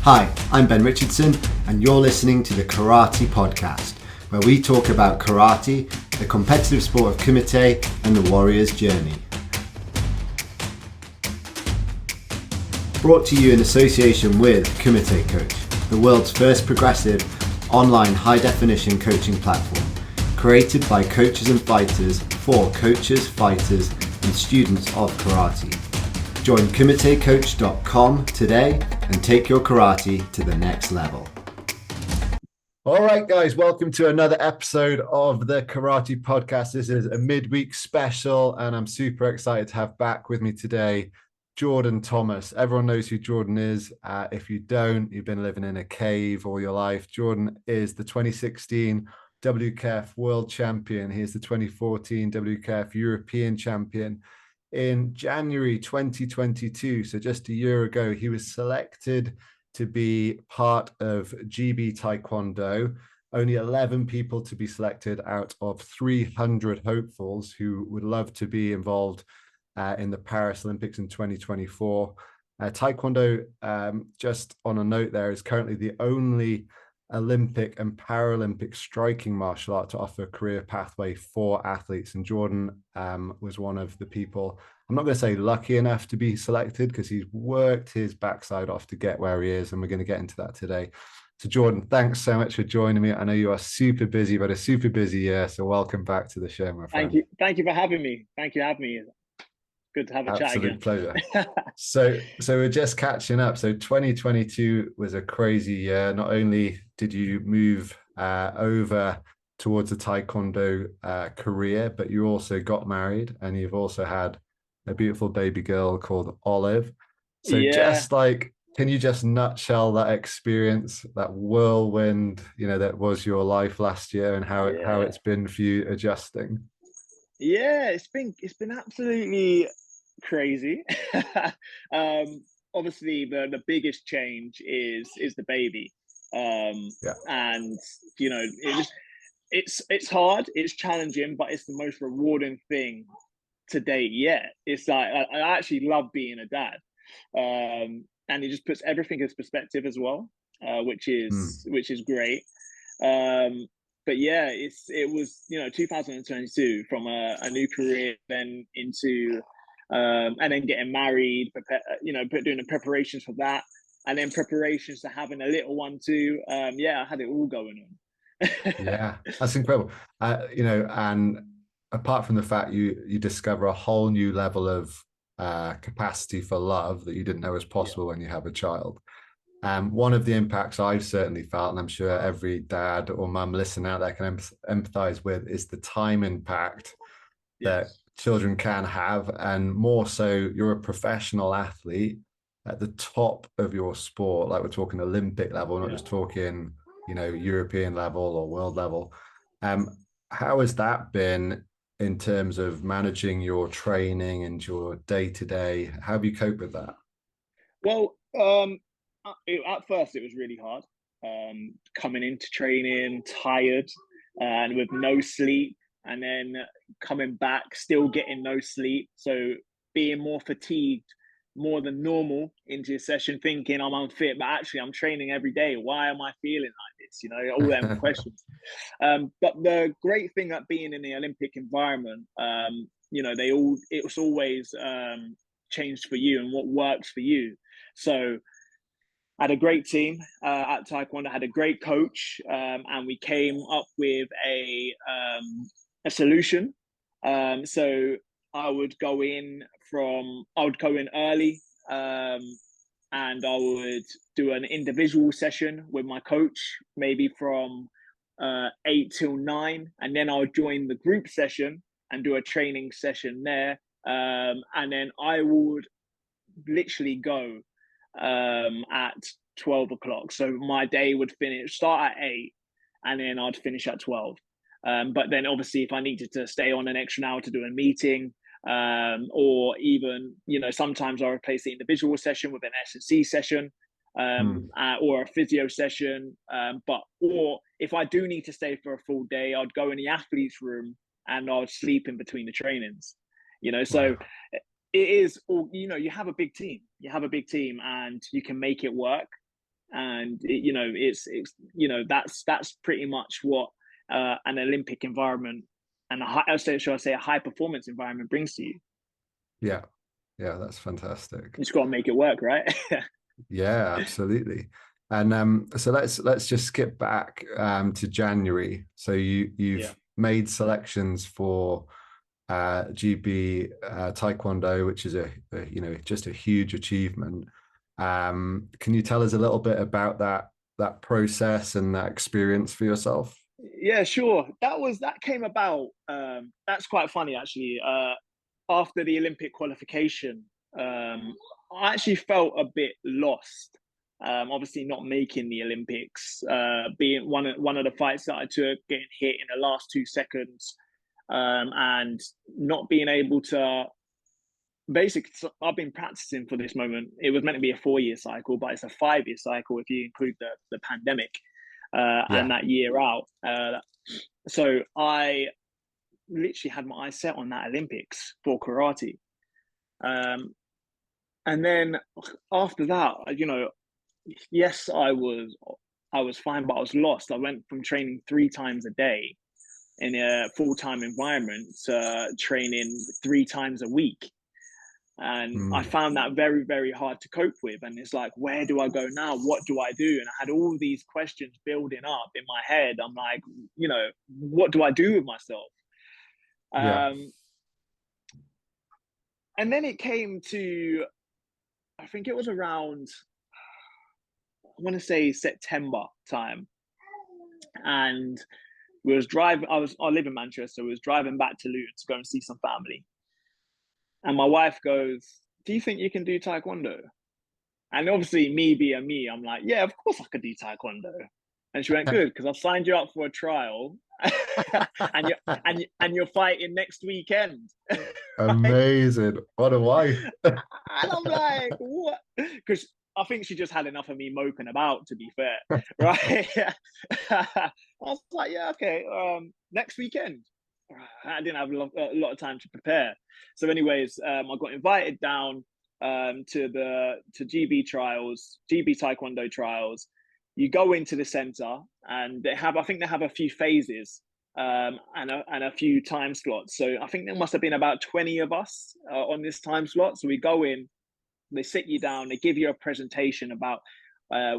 Hi, I'm Ben Richardson, and you're listening to the Karate Podcast, where we talk about karate, the competitive sport of kumite, and the warrior's journey. Brought to you in association with Kumite Coach, the world's first progressive online high-definition coaching platform, created by coaches and fighters for coaches, fighters, and students of karate. Join KumiteCoach.com today and take your karate to the next level. All right, guys, welcome to another episode of the Karate Podcast. This is a midweek special, and I'm super excited to have back with me today Jordan Thomas. Everyone knows who Jordan is. If you don't, you've been living in a cave all your life. Jordan is the 2016 WKF World Champion. He is the 2014 WKF European Champion. In January 2022, so just a year ago, he was selected to be part of GB Taekwondo. Only 11 people to be selected out of 300 hopefuls who would love to be involved in the Paris Olympics in 2024. Taekwondo, just on a note there, is currently the only Olympic and Paralympic striking martial art to offer a career pathway for athletes. And Jordan was one of the people, I'm not going to say lucky enough to be selected, because he's worked his backside off to get where he is. And we're going to get into that today. So Jordan, thanks so much for joining me. I know you are super busy, but a super busy year. So welcome back to the show, my friend. Thank you. Thank you for having me. Thank you for having me. Good to have a chat again. Absolute pleasure. So we're just catching up. So 2022 was a crazy year. Not only did you move over towards a Taekwondo career, but you also got married, and you've also had a beautiful baby girl called Olive. So just like, can you just nutshell that experience, that whirlwind, that was your life last year, and how it's been for you adjusting? Yeah, it's been absolutely crazy. Obviously the biggest change is the baby. And it's hard, it's challenging, but it's the most rewarding thing to date yet. It's like I actually love being a dad. And it just puts everything in perspective as well, which is great. But yeah, it was 2022, from a new career, then into and then getting married, doing the preparations for that, and then preparations to having a little one too. I had it all going on. Yeah, that's incredible. And apart from the fact you discover a whole new level of capacity for love that you didn't know was possible when you have a child. One of the impacts I've certainly felt, and I'm sure every dad or mum listening out there can empathize with, is the time impact that children can have. And more so, you're a professional athlete at the top of your sport, like we're talking Olympic level, not just talking, European level or world level. How has that been in terms of managing your training and your day-to-day? How have you coped with that? Well, at first it was really hard, coming into training tired and with no sleep, and then coming back still getting no sleep, so being more fatigued more than normal into your session, thinking I'm unfit, but actually I'm training every day. Why am I feeling like this? All them questions. But the great thing at being in the Olympic environment, it's always changed for you and what works for you. So I had a great team at Taekwondo. I had a great coach, and we came up with a solution. So I would go in early, and I would do an individual session with my coach, maybe from 8 till 9, and then I would join the group session and do a training session there, and then I would literally go at 12 o'clock. So my day would start at 8, and then I'd finish at 12. But then obviously if I needed to stay on an extra hour to do a meeting, or even, sometimes I replace the individual session with an S&C session, or a physio session. Or if I do need to stay for a full day, I'd go in the athlete's room and I'd sleep in between the trainings, so it is all, you have a big team, and you can make it work. and that's pretty much what an Olympic environment and should I say a high performance environment brings to you. Yeah, yeah, that's fantastic. You just got to make it work, right? Yeah, absolutely. And so let's just skip back to January. So you've made selections for GB Taekwondo, which is a just a huge achievement. Can you tell us a little bit about that process and that experience for yourself? Yeah, sure. That came about. That's quite funny, actually. After the Olympic qualification, I actually felt a bit lost. Obviously, not making the Olympics, being one of the fights that I took, getting hit in the last 2 seconds, and not being able to. Basically, I've been practicing for this moment. It was meant to be a 4-year cycle, but it's a 5-year cycle if you include the pandemic and that year out. So I literally had my eyes set on that Olympics for karate. And then after that, yes, I was fine, but I was lost. I went from training 3 times a day in a full-time environment to training 3 times a week. And I found that very, very hard to cope with. And it's like, where do I go now? What do I do? And I had all these questions building up in my head. I'm like, what do I do with myself? And then it came to, I think it was around, I want to say September time. And we was driving, I live in Manchester. We was driving back to Luton to go and see some family. And my wife goes, do you think you can do Taekwondo? And obviously me being me, I'm like, yeah, of course I could do Taekwondo. And she went, good, because I've signed you up for a trial and you're fighting next weekend. Amazing. What a wife. And I'm like, what? Because I think she just had enough of me moping about, to be fair. Right? I was like, yeah, okay, next weekend. I didn't have a lot of time to prepare. So anyways, I got invited down to GB trials, GB Taekwondo trials. You go into the center and I think they have a few phases and a few time slots. So I think there must have been about 20 of us on this time slot. So we go in, they sit you down, they give you a presentation about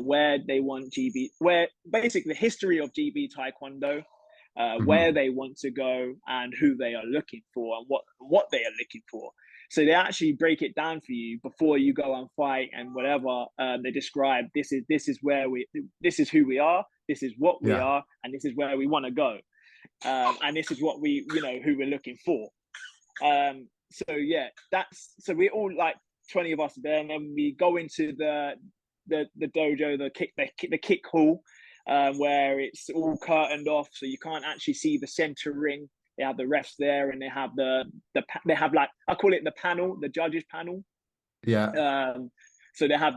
where they want GB, where basically the history of GB Taekwondo, where they want to go and who they are looking for and what they are looking for. So they actually break it down for you before you go and fight and whatever. They describe this is this is who we are, this is what we are, and this is where we want to go, and this is what we who we're looking for. So yeah, so we're all like 20 of us there, and then we go into the dojo, the kick hall. Where it's all curtained off, so you can't actually see the center ring. They have the refs there, and they have they have like, I call it the panel, the judges panel. Yeah. So they have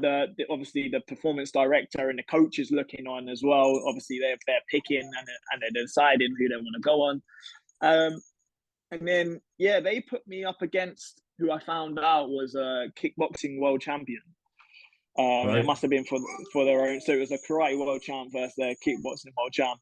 obviously the performance director and the coaches looking on as well. Obviously they're picking and they're deciding who they want to go on. And then they put me up against who I found out was a kickboxing world champion. Right. It must have been for their own. So it was a karate world champ versus their kickboxing world champ.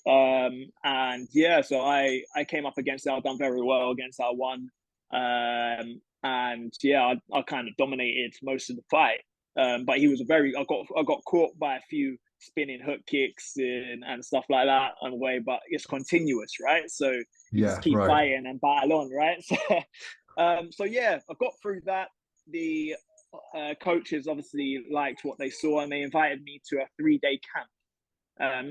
And so I came up against that. I've done very well against that one. I kind of dominated most of the fight. But he was I got caught by a few spinning hook kicks and stuff like that on the way, but it's continuous, right? So you just keep fighting and battle on, right? So I got through that. The coaches obviously liked what they saw, and they invited me to a 3-day camp.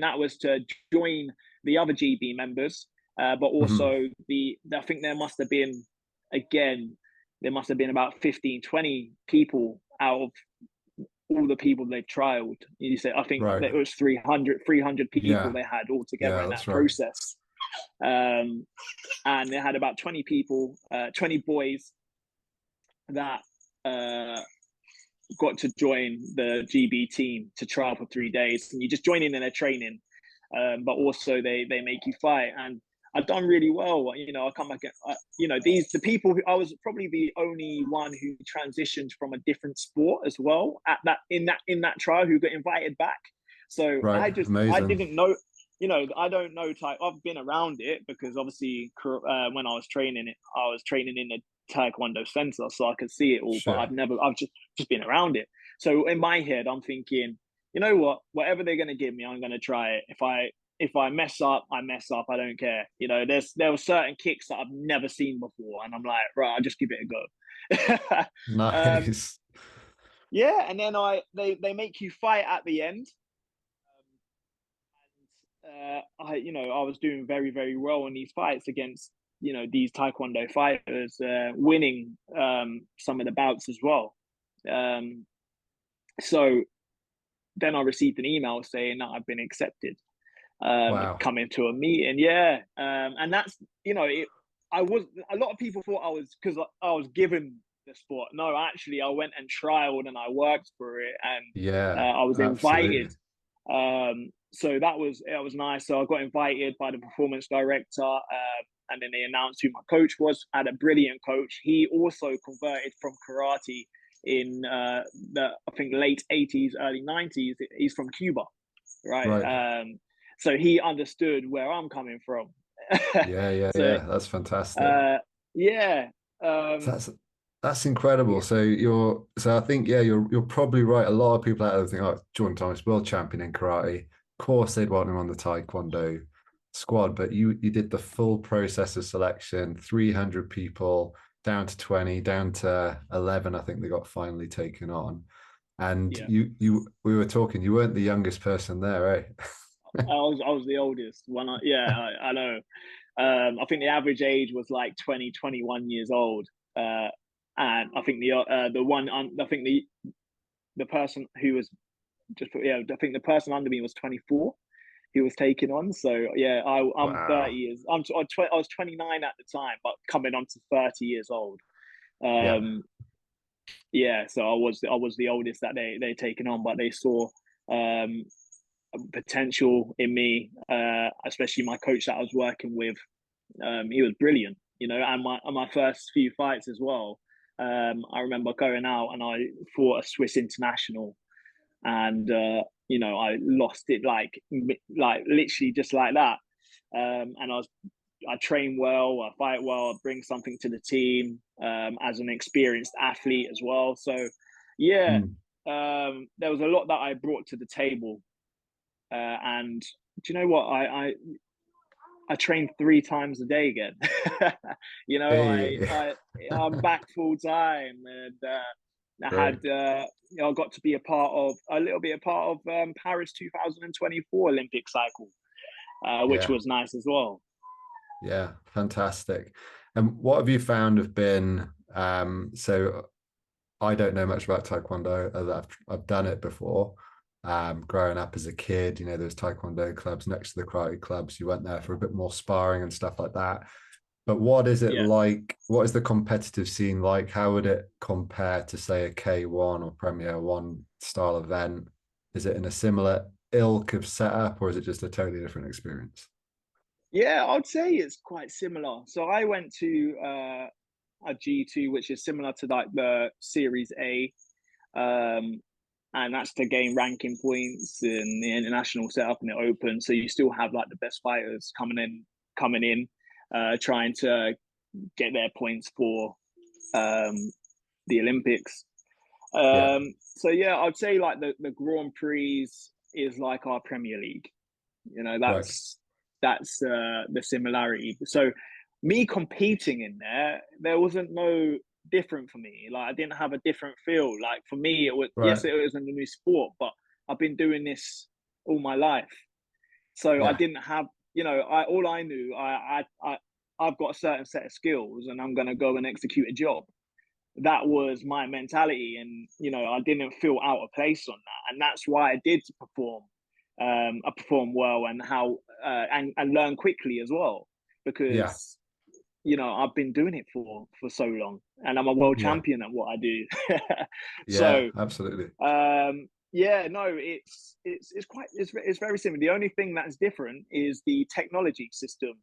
That was to join the other GB members, but also I think there must have been about 15, 20 people out of all the people they trialed. You said, I think it was 300 people they had all together in that process. And they had about 20 people, 20 boys that got to join the GB team to trial for 3 days, and you just join in their training, but also they make you fight. And I've done really well. You know, I come back, you know, the people who I was probably the only one who transitioned from a different sport as well at that trial who got invited back. So Right, I amazing. didn't know, you know, I don't know type. I've been around it because obviously when I was training it, I was training in a Taekwondo center, so I could see it all. But Sure. I've just been around it. So in my head, I'm thinking, you know what? Whatever they're gonna give me, I'm gonna try it. If I mess up, I mess up. I don't care. You know, there were certain kicks that I've never seen before, and I'm like, right, I'll just give it a go. Nice. Yeah, and then they make you fight at the end. I was doing very very well in these fights against these Taekwondo fighters, winning some of the bouts as well. Um, so then I received an email saying that I've been accepted, Wow. coming to a meeting. Yeah, and that's I was a lot of people thought I was because I was given the sport. No, actually, I went and trialed and I worked for it, and Yeah, I was absolutely. invited. So that was nice. So I got invited by the performance director, and then they announced who my coach was. I had a brilliant coach. He also converted from karate in the I think late 80s, early 90s. He's from Cuba, right? Right. So he understood where I'm coming from. Yeah, yeah, So yeah. That's fantastic. uh, yeah, So um, that's incredible. yeah, So I think, yeah, you're probably right. A lot of people out there think, oh, Jordan Thomas, world champion in karate. Of course they'd want him on the Taekwondo squad, but you did the full process of selection, 300 people down to 20, down to 11, I think they got finally taken on. And yeah. we were talking, you weren't the youngest person there, eh? I was the oldest one. I know. I think the average age was like 20, 21 years old. And I think I think the person who was I think the person under me was 24. He was taken on. So yeah, I'm 30 Wow. years. I was 29 at the time, but coming on to 30 years old. Yeah. Um, yeah, so I was the oldest that they taken on, but they saw um potential in me, especially my coach that I was working with. He was brilliant, you know, and my first few fights as well. I remember going out and I fought a Swiss international, and I lost it like literally just like that. And I train well, I fight well, I bring something to the team, as an experienced athlete as well. So yeah, Mm. there was a lot that I brought to the table, and do you know what? I train 3 times a day again. Hey, I'm back full time, and great. I got to be a little bit a part of Paris 2024 Olympic cycle, which Yeah. was nice as well. Yeah, fantastic. And what have you found have been so I don't know much about Taekwondo, other than I've done it before. Growing up as a kid, you know, there's Taekwondo clubs next to the karate clubs. You went there for a bit more sparring and stuff like that. But what is it Yeah. like? What is the competitive scene like? How would it compare to, say, a K1 or Premier One style event? Is it in a similar ilk of setup, or is it just a totally different experience? Yeah, I'd say it's quite similar. So I went to a G2, which is similar to like the Series A, um, and that's to gain ranking points in the international setup and the Open. So you still have like the best fighters coming in, trying to get their points for um, the Olympics. Yeah, So yeah, I'd say like the Grand Prix is like our Premier League. You know, right. that's the similarity. So me competing in there wasn't no different for me. Like I didn't have a different feel. Like for me, it was Right. yes, it was a new sport, but I've been doing this all my life. So I Yeah. didn't have, I all I knew, I've got a certain set of skills, and I'm gonna go and execute a job. That was my mentality, and I didn't feel out of place on that, and that's why I did perform. I performed well, and how and learn quickly as well, Yeah. because I've been doing it for so long, and I'm a world Yeah. champion at what I do. Yeah. So Absolutely. yeah, no, it's very similar. The only thing that's different is the technology system.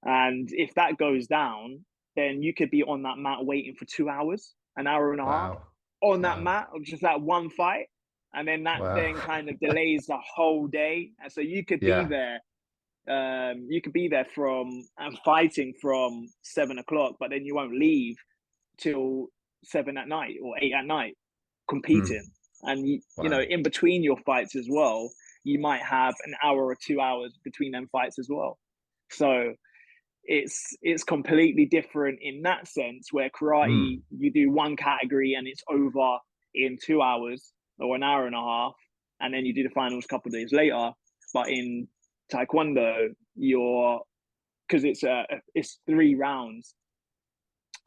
And if that goes down, then you could be on that mat waiting for 2 hours, an hour and a half Wow. on that Wow. mat of just that one fight. And then that Wow. then kind of delays the whole day. And so you could be Yeah. there. You could be there from and fighting from 7 o'clock, but then you won't leave till 7 at night or 8 at night competing. And you know, Wow. in between your fights as well, you might have an hour or 2 hours between them fights as well. So it's completely different in that sense, where karate you do one category and it's over in 2 hours or an hour and a half, and then you do the finals a couple of days later. But in taekwondo, you're because it's 3 rounds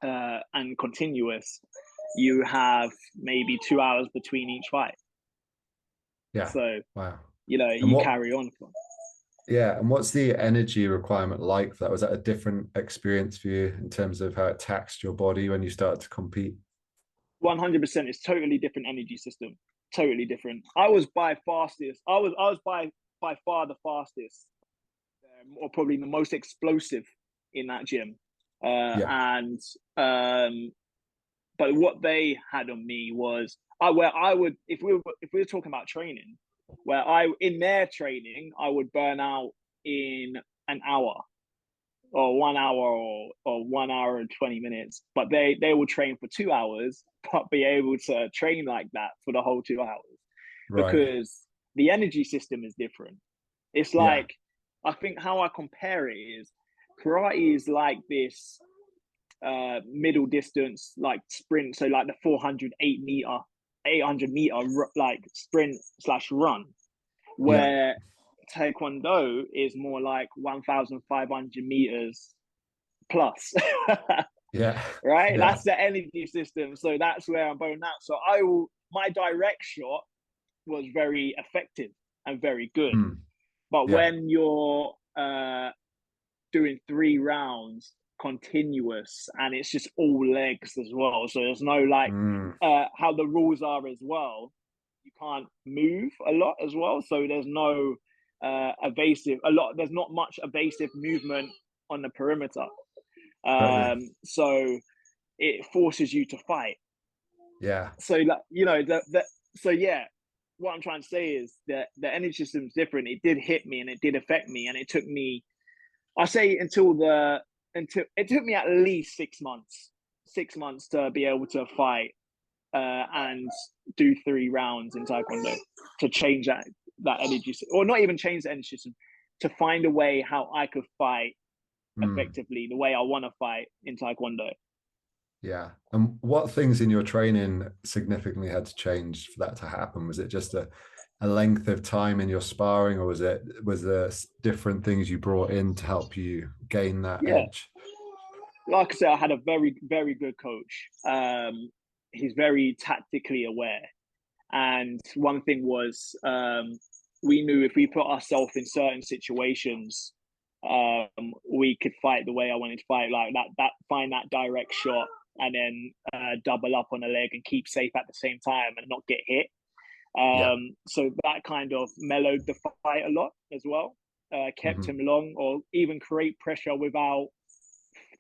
and continuous, you have maybe 2 hours between each fight. Yeah. So wow. you know, And you carry on. Yeah, and what's the energy requirement like for that? Was that a different experience for you in terms of how it taxed your body when you started to compete? 100%. It's totally different energy system. Totally different. I was by fastest. I was by far the fastest, or probably the most explosive in that gym. Yeah. And but what they had on me was where I would, if we were talking about training, where in their training I would burn out in an hour or 1 hour or 1 hour and 20 minutes, but they will train for 2 hours but be able to train like that for the whole 2 hours Right. because the energy system is different. It's Yeah. like, I think how I compare it is karate is like this middle distance like sprint, so like the 800 meter like sprint slash run, Yeah. where taekwondo is more like 1,500 meters plus. Yeah. Right, Yeah. that's the energy system, so that's where I'm going out. So my direct shot was very effective and very good, but Yeah. when you're doing 3 rounds continuous and it's just all legs as well, so there's no like how the rules are as well, you can't move a lot as well, so there's no there's not much evasive movement on the perimeter, so it forces you to fight. Yeah. So like, you know, so yeah, what I'm trying to say is that the energy system is different. It did hit me and it did affect me, and it took me, I say until it took me at least 6 months to be able to fight and do 3 rounds in taekwondo, to change that energy, or not even change the energy system, to find a way how I could fight effectively the way I want to fight in taekwondo. Yeah. And what things in your training significantly had to change for that to happen? Was it just a length of time in your sparring, or was there different things you brought in to help you gain that edge? Like I said, I had a very, very good coach. He's very tactically aware. And one thing was, we knew if we put ourselves in certain situations, we could fight the way I wanted to fight, like that find that direct shot and then double up on a leg and keep safe at the same time and not get hit. So that kind of mellowed the fight a lot as well, kept him long, or even create pressure without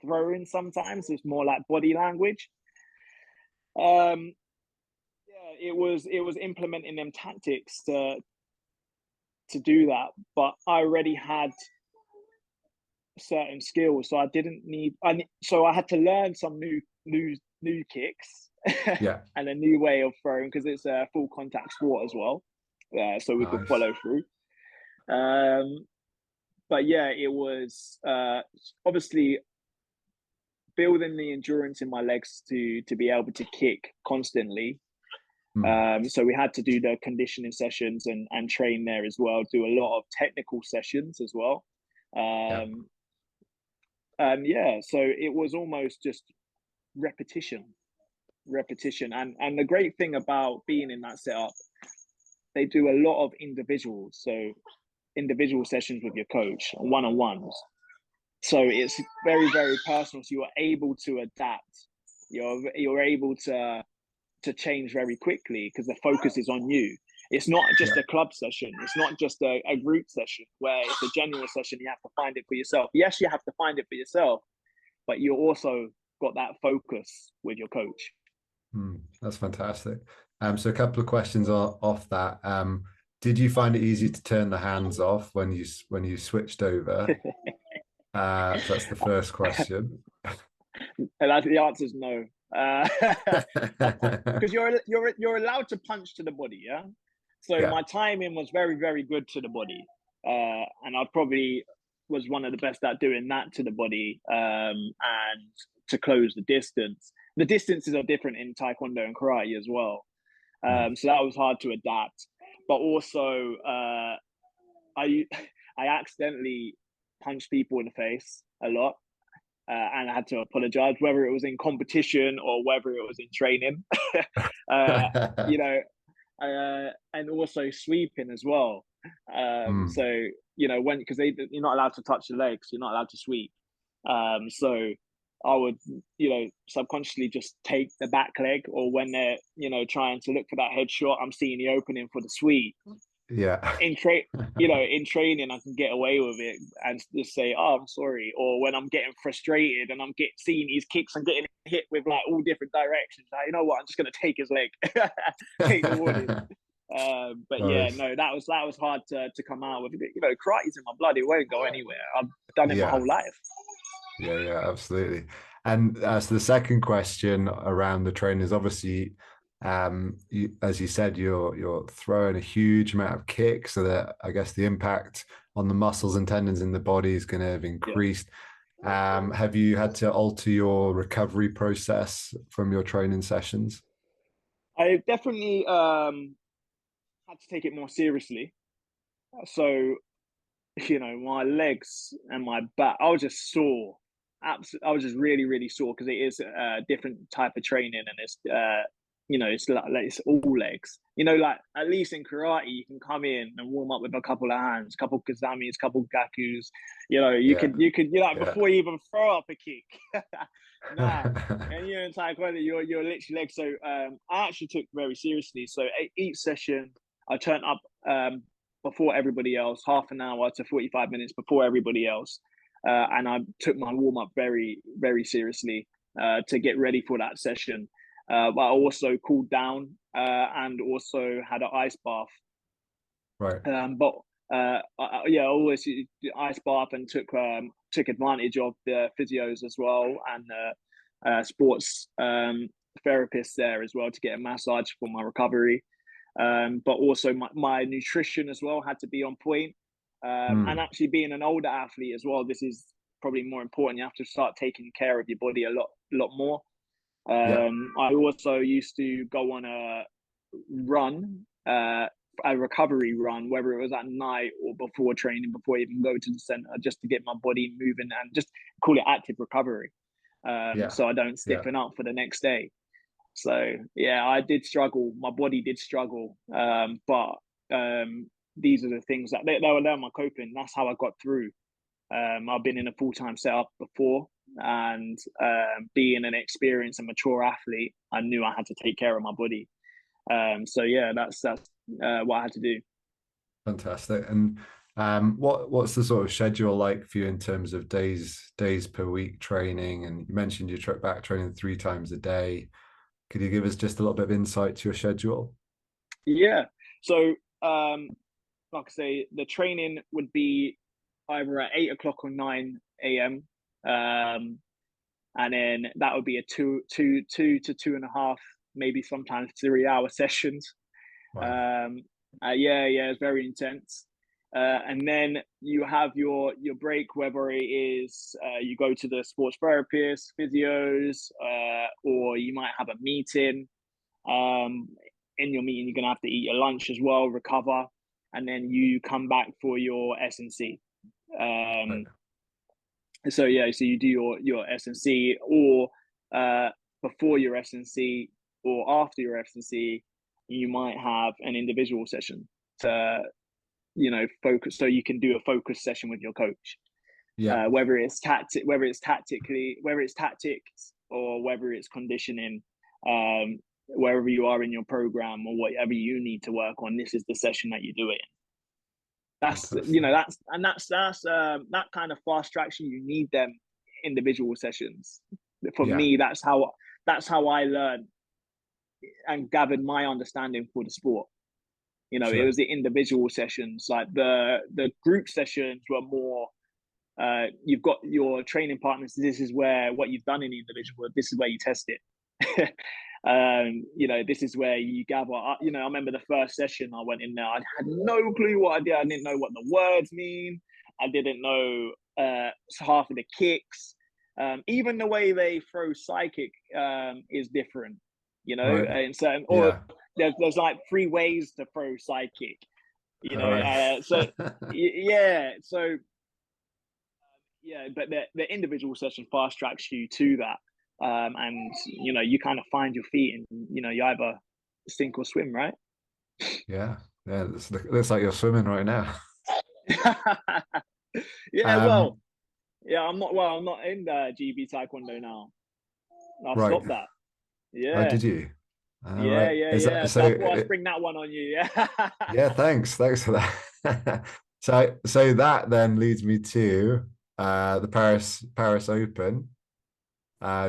throwing. Sometimes it's more like body language. It was implementing them tactics to do that, but I already had certain skills, so I didn't need. So I had to learn some new kicks, and a new way of throwing, because it's a full contact sport as well. So we could follow through. But yeah, it was obviously building the endurance in my legs to be able to kick constantly. So we had to do the conditioning sessions and train there as well, do a lot of technical sessions as well. And yeah, so it was almost just repetition. And the great thing about being in that setup, they do a lot of individuals, so individual sessions with your coach, one-on-ones. So it's very, very personal. So you're able to adapt. You're able to change very quickly because the focus is on you. It's not just Yeah. a club session. It's not just a group session where it's a general session. You have to find it for yourself. Yes, you have to find it for yourself, but you also got that focus with your coach. That's fantastic. So a couple of questions off that. Did you find it easy to turn the hands off when you switched over? So that's the first question. And the answer is no. Because you're allowed to punch to the body, yeah. So Yeah. my timing was very, very good to the body, and I probably was one of the best at doing that to the body, and to close the distance. The distances are different in Taekwondo and Karate as well, so that was hard to adapt. But also, I I accidentally punched people in the face a lot. And I had to apologize, whether it was in competition or whether it was in training. You know, and also sweeping as well. So because you're not allowed to touch the legs, you're not allowed to sweep. So I would subconsciously just take the back leg, or when they're trying to look for that headshot, I'm seeing the opening for the sweep. Yeah. In training, I can get away with it and just say, "Oh, I'm sorry." Or when I'm getting frustrated and I'm seeing these kicks and getting hit with like all different directions, you know what? I'm just gonna take his leg, take the warning. But Nice. no, that was hard to come out with. Karate's in my blood; it won't go anywhere. I've done it my whole life. Yeah, absolutely. And so the second question around the training is obviously, as you said, you're throwing a huge amount of kicks, so that I guess the impact on the muscles and tendons in the body is going to have increased. Yeah. Have you had to alter your recovery process from your training sessions? I definitely had to take it more seriously. So, my legs and my back, I was just sore. Absolutely, I was just really, really sore because it is a different type of training, and it's it's like it's all legs. Like at least in karate, you can come in and warm up with a couple of hands, a couple of kazamis, a couple of gakus. You could before you even throw up a kick. Nah, and in Taekwondo, you're literally legs. So I actually took very seriously. So each session, I turned up before everybody else, half an hour to 45 minutes before everybody else. And I took my warm up very, very seriously to get ready for that session. But I also cooled down and also had an ice bath. Right. I always ice bath and took advantage of the physios as well, and sports therapists there as well to get a massage for my recovery. But also my nutrition as well had to be on point. And actually being an older athlete as well, this is probably more important. You have to start taking care of your body a lot more. I also used to go on a run, a recovery run, whether it was at night or before training, before I even go to the center, just to get my body moving and just call it active recovery. So I don't stiffen up for the next day. So yeah, I did struggle. My body did struggle, but these are the things that they were my coping. That's how I got through. I've been in a full-time setup before, and being an experienced and mature athlete, I knew I had to take care of my body. So yeah, that's what I had to do. Fantastic. And what's the sort of schedule like for you in terms of days per week training? And you mentioned you trip back training 3 times a day. Could you give us just a little bit of insight to your schedule? Yeah. So, like I say, the training would be either at 8 o'clock or 9 a.m. And then that would be a two to 2.5, maybe sometimes 3-hour sessions. Wow. It's very intense. And then you have your break, whether it is you go to the sports therapist, physios, or you might have a meeting. In your meeting, you're gonna have to eat your lunch as well, recover, and then you come back for your S&C. Right. So you do your S&C, or before your S&C or after your S&C, you might have an individual session to focus, so you can do a focus session with your coach. Whether it's tactics, or whether it's conditioning. wherever you are in your program or whatever you need to work on, this is the session that you do it in. That's, you Fantastic. know, that's that kind of fast traction. You need them individual sessions. For Yeah, me, that's how I learned and gathered my understanding for the sport. You know, it sure. was the individual sessions. Like the group sessions were more, you've got your training partners. This is where what you've done in the individual. This is where you test it. You know, this is where you gather. You know, I remember the first session I went in there. I had no clue what I did. I didn't know what the words mean. I didn't know half of the kicks. Even the way they throw psychic is different. You know, Right. and so or Yeah. there's like 3 ways to throw sidekick. You All know, right. yeah, so yeah, but the individual session fast tracks you to that, and you know you kind of find your feet, and you know you either sink or swim, right? Yeah. Yeah. Looks like you're swimming right now. Yeah, well, Um, yeah, I'm not. Well, I'm not in the GB Taekwondo now. I've right. stopped that. Oh, Yeah, did you? All yeah, right. yeah, Is that yeah. so? So I thought I'd spring that one on you. Yeah. Yeah, thanks. Thanks for that. So that then leads me to the Paris Open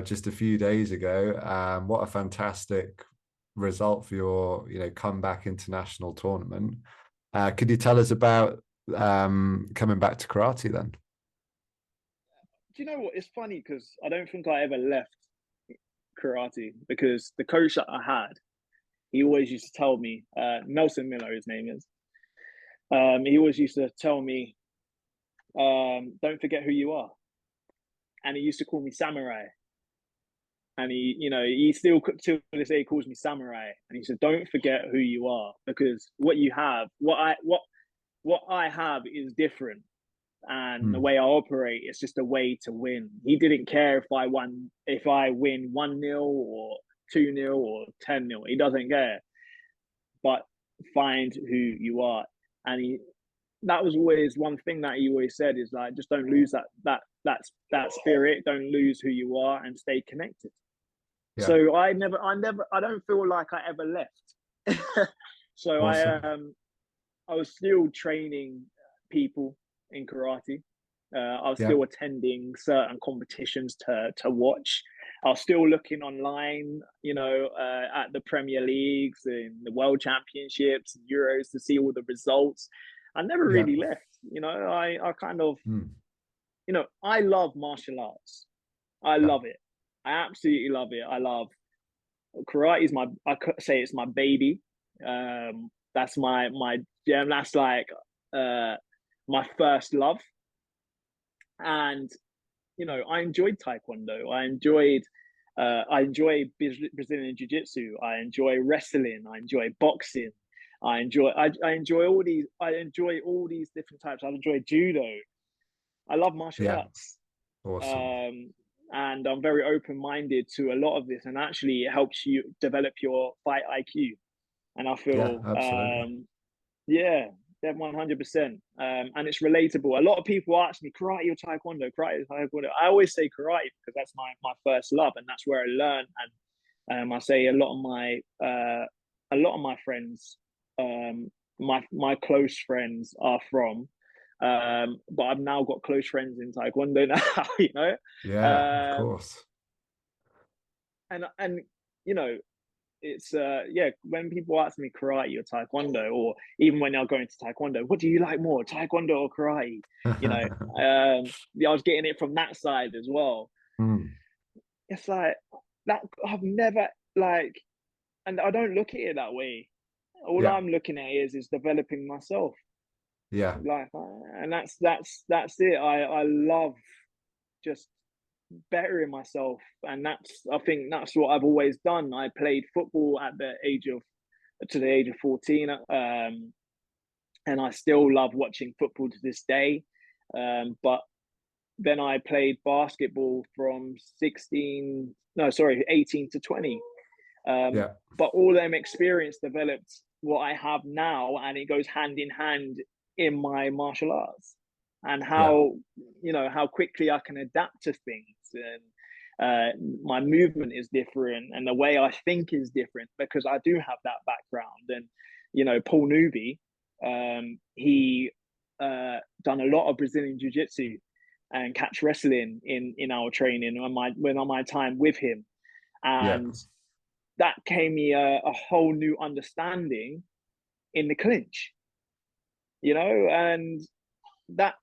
just a few days ago. What a fantastic result for your, comeback international tournament. Could you tell us about coming back to karate then? Do you know what? It's funny because I don't think I ever left karate because the coach that I had, he always used to tell me, Nelson Miller, his name is. He always used to tell me, don't forget who you are. And he used to call me Samurai. And he still to this day calls me Samurai. And he said, don't forget who you are because what you have, what I have is different. And the Hmm. way I operate is just a way to win. He didn't care if I win 1-0 or 2-0 or 10-0. He doesn't care. But find who you are. And that was always one thing that he always said is like just don't lose that spirit, don't lose who you are and stay connected. Yeah, So I don't feel like I ever left. So awesome. I was still training people in karate. I was Yeah, still attending certain competitions to watch. I was still looking online, at the Premier Leagues and the World Championships and Euros to see all the results. I never yeah. really left. I kind of, Hmm. I love martial arts. I Yeah, love it. I absolutely love it. I love karate is I could say it's my baby. That's my gem. That's like uh, my first love. And I enjoyed taekwondo. I enjoy Brazilian jiu-jitsu. I enjoy wrestling. I enjoy boxing. I enjoy all these different types. I enjoy judo. I love martial yeah. arts. Awesome. And I'm very open-minded to a lot of this, and actually it helps you develop your fight IQ. And I Yeah, feel, absolutely. yeah, 100%. And it's relatable. A lot of people ask me karate or taekwondo, karate or taekwondo. I always say karate because that's my first love, and that's where I learned. And I say a lot of my friends, my close friends are from. But I've now got close friends in taekwondo now, Yeah, of um, course. and it's yeah, when people ask me karate or taekwondo, or even when they're going to taekwondo, what do you like more, taekwondo or karate? Yeah, I was getting it from that side as well. Hmm. It's like that I've never like, and I don't look at it that way. All Yeah, I'm looking at is developing myself, yeah, like, and that's it. I love just bettering myself, and I think that's what I've always done. I played football to the age of 14, and I still love watching football to this day. But then I played basketball from 18 to 20. um, yeah, but all them experience developed what I have now, and it goes hand in hand in my martial arts, and yeah, how quickly I can adapt to things, my movement is different, and the way I think is different because I do have that background. And Paul Newby, he done a lot of Brazilian jiu-jitsu and catch wrestling in our training on my time with him, and that gave me a whole new understanding in the clinch, and that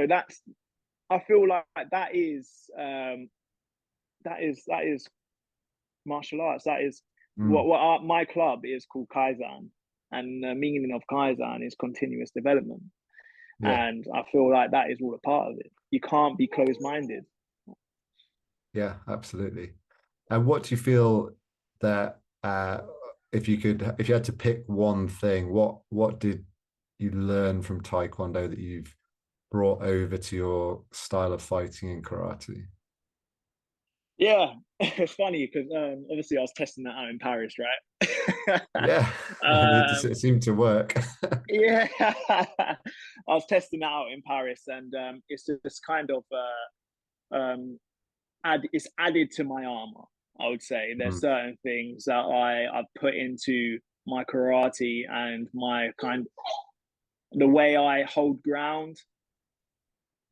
that's, I feel like that is martial arts. That is what my club is called, Kaizen, and the meaning of Kaizen is continuous development. And I feel like that is all a part of it. You can't be closed-minded. Yeah, absolutely. And what do you feel that if you had to pick one thing, what did you learn from Taekwondo that you've brought over to your style of fighting in karate? Yeah, it's funny because obviously I was testing that out in Paris, right? Yeah, it seemed to work. Yeah, I was testing that out in Paris, and it's just kind of it's added to my armor. I would say there's certain things that I've put into my karate and the way I hold ground,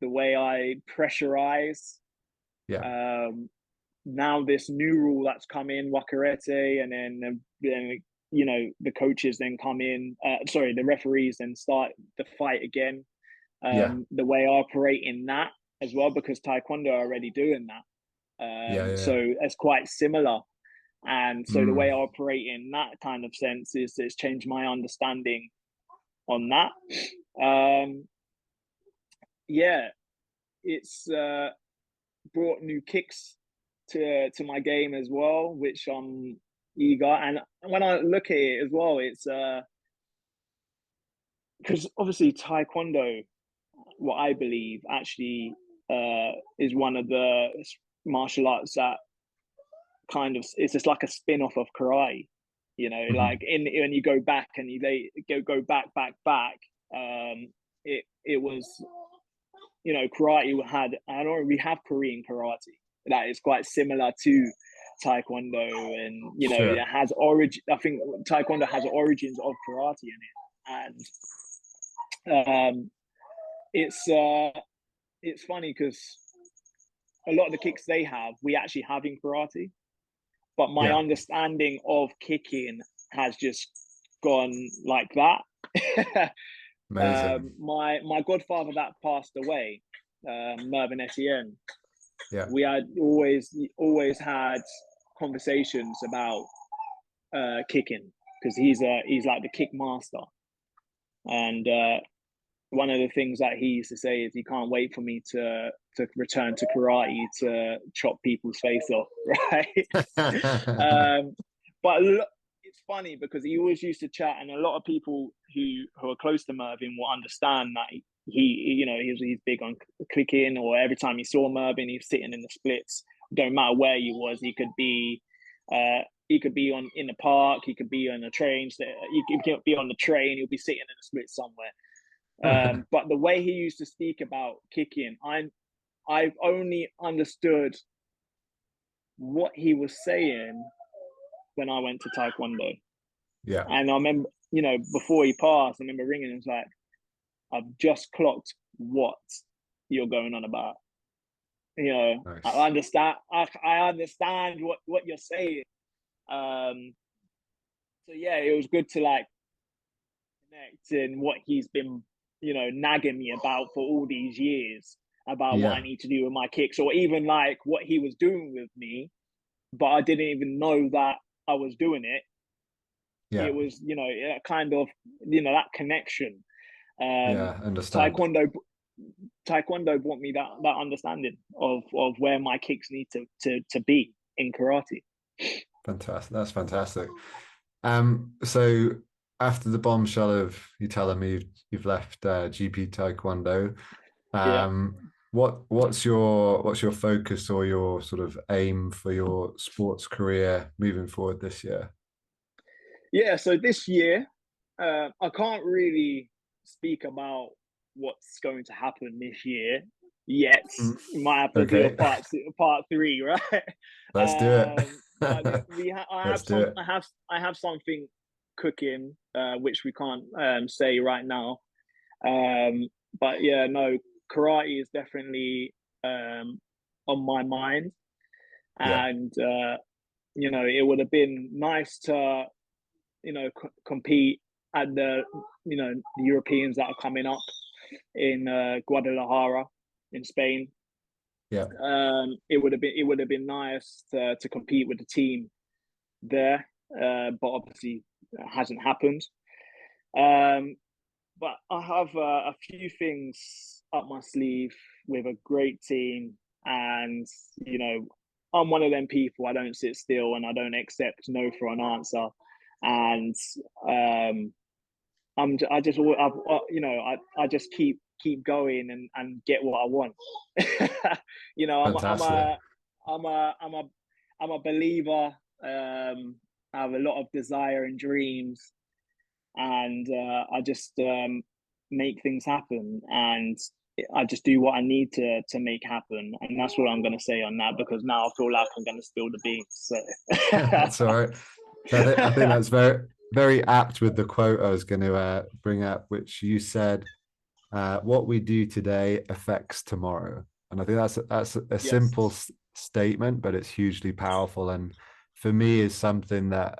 the way I pressurize. Yeah. Now this new rule that's come in, Wakarete, and then the coaches then come in. The referees then start the fight again. The way I operate in that as well, because Taekwondo are already doing that. So it's quite similar. And so the way I operate in that kind of sense is it's changed my understanding on that. It's brought new kicks to my game as well, which I'm eager. And when I look at it as well, it's because obviously Taekwondo, what I believe actually is one of the martial arts that kind of, it's just like a spin-off of karate, like when you go back and go back, it was, karate we have Korean karate that is quite similar to Taekwondo, and it has origin. I think Taekwondo has origins of karate in it, and it's funny because a lot of the kicks they have, we actually have in karate, but my understanding of kicking has just gone like that. Amazing. My godfather that passed away, Mervyn Etienne. We had always had conversations about kicking, because he's like the kick master, and one of the things that he used to say is he can't wait for me to return to karate to chop people's face off, right? But it's funny because he always used to chat, and a lot of people who are close to Mervyn will understand that he's big on clicking, or every time he saw Mervyn, he's sitting in the splits. Don't matter where he was, he could be in the park, he could be on a train, he could be on the train, he'll be sitting in the splits somewhere. But the way he used to speak about kicking, I've only understood what he was saying when I went to Taekwondo. Yeah. And I remember, before he passed, I remember ringing and was like, I've just clocked what you're going on about. Nice. I understand what you're saying. So yeah, it was good to like connect in what he's been, nagging me about for all these years, about what I need to do with my kicks, or even like what he was doing with me, but I didn't even know that I was doing it. It was, kind of, that connection. Understand. Taekwondo brought me that understanding of where my kicks need to be in karate. Fantastic. That's fantastic. So after the bombshell of you telling me you've left GP Taekwondo, what's your focus or your sort of aim for your sports career moving forward this year? Yeah, so this year, I can't really speak about what's going to happen this year, yet. Mm. We might have to do a Okay, part three, right? let's do it. But Let's do it. I have something cooking, which we can't say right now. But yeah, no, karate is definitely on my mind, Yeah, and it would have been nice to compete at the Europeans that are coming up in Guadalajara in Spain. yeah, It would have been nice to compete with the team there, but obviously it hasn't happened. Um, but I have a few things up my sleeve with a great team, and I'm one of them people. I don't sit still, and I don't accept no for an answer, and I just I just keep going and get what I want. I'm fantastic. a believer. I have a lot of desire and dreams, and I just make things happen, and I just do what I need to make happen, and that's what I'm going to say on that, because now I feel like I'm going to spill the beans. So That's all right. So I think that's very, very apt with the quote I was going to bring up, which you said, "What we do today affects tomorrow," and I think that's a yes, simple statement, but it's hugely powerful, and for me is something that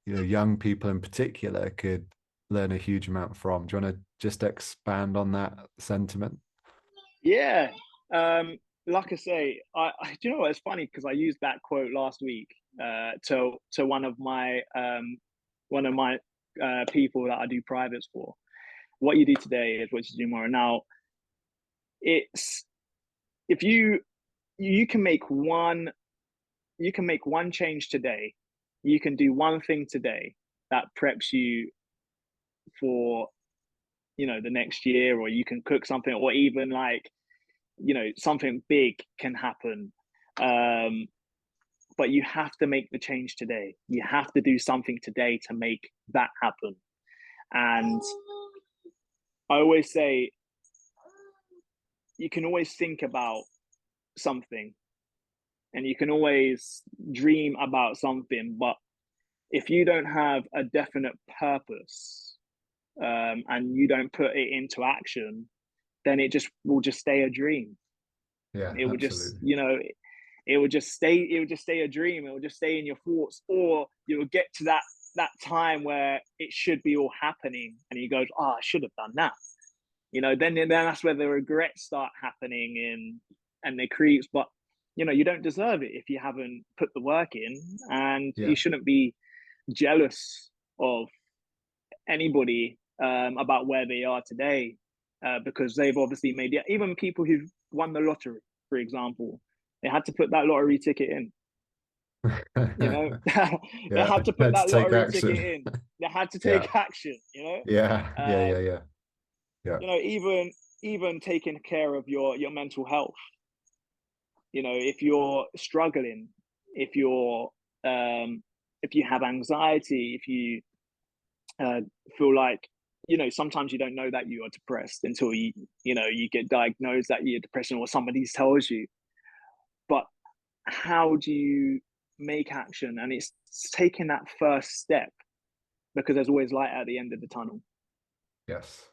young people in particular could learn a huge amount from. Do you want to just expand on that sentiment? yeah. Like I say, I do you know what? It's funny because I used that quote last week to one of my people that I do privates for. What you do today is what you do tomorrow. Now, it's if you can make one change today, you can do one thing today that preps you for the next year, or you can cook something, or even like something big can happen. um but you have to make the change today. You have to do something today to make that happen. And I always say, you can always think about something, and you can always dream about something, but if you don't have a definite purpose, and you don't put it into action, then it just will just stay a dream. Yeah, It would just, absolutely. it would just stay a dream. It would just stay in your thoughts, or you'll get to that time where it should be all happening, and you go, oh, I should have done that. Then that's where the regrets start happening, and they creeps. But you don't deserve it if you haven't put the work in, and you Yeah. shouldn't be jealous of anybody about where they are today, because they've obviously made it. Even people who've won the lottery, for example, they had to put that lottery ticket in. They Yeah, had to put let's that take lottery ticket action. in. They had to Yeah, take action. yeah, yeah, yeah, Um, yeah, yeah, even taking care of your mental health. If you're struggling, if you're if you have anxiety, if you uh, feel like sometimes you don't know that you are depressed until you get diagnosed that you're depressed, or somebody tells you. But how do you make action? And it's taking that first step, because there's always light at the end of the tunnel. yes,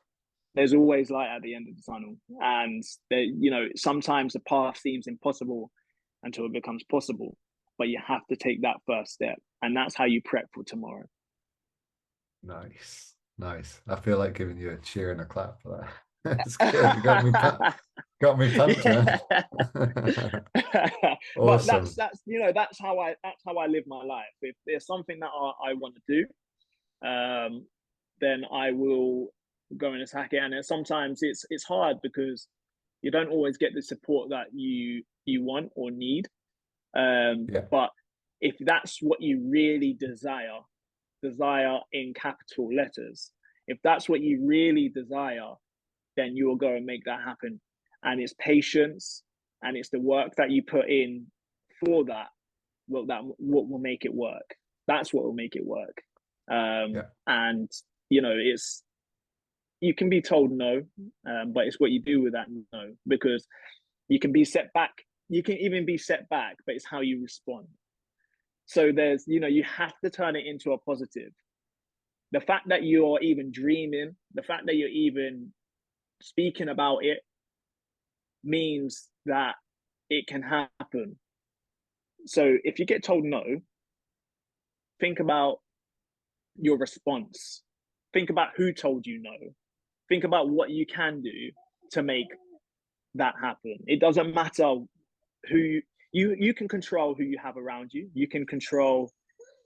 There's always light at the end of the tunnel, and sometimes the path seems impossible until it becomes possible. But you have to take that first step, and that's how you prep for tomorrow. nice, nice. I feel like giving you a cheer and a clap for that. It's good. You got me pumped, man. Yeah. But Awesome. that's how I live my life. If there's something that I want to do, then I will go and attack it. And sometimes it's hard because you don't always get the support that you want or need. Yeah, But if that's what you really desire in capital letters, if that's what you really desire, then you will go and make that happen. And it's patience, and it's the work that you put in for that. What will make it work. That's what will make it work. yeah, And it's you can be told no, but it's what you do with that no, because you can be set back. You can even be set back, but it's how you respond. So there's, you have to turn it into a positive. The fact that you're even dreaming, the fact that you're even speaking about it means that it can happen. So if you get told no, think about your response. Think about who told you no. Think about what you can do to make that happen. It doesn't matter who you can control who you have around you. You can control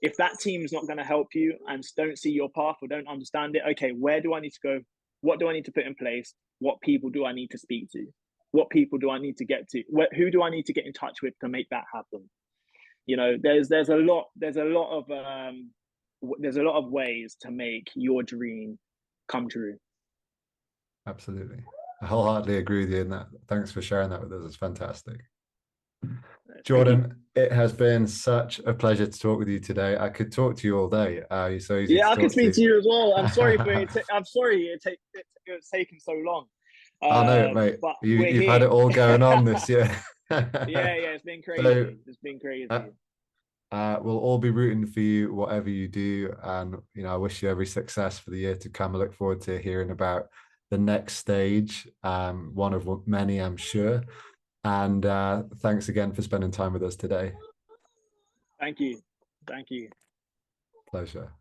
if that team is not going to help you and don't see your path or don't understand it. Okay, where do I need to go? What do I need to put in place? What people do I need to speak to? What people do I need to get to? Who do I need to get in touch with to make that happen? There's a lot of ways to make your dream come true. Absolutely. I wholeheartedly agree with you in that. Thanks for sharing that with us. It's fantastic. Jordan, it has been such a pleasure to talk with you today. I could talk to you all day. You're so easy to I could speak to you as well. I'm sorry I'm sorry it's taken so long. I know, mate. But you've had it all going on this year. yeah, it's been crazy. It's been crazy. We'll all be rooting for you, whatever you do, and I wish you every success for the year to come. I look forward to hearing about the next stage, one of many, I'm sure. And thanks again for spending time with us today. Thank you. Pleasure.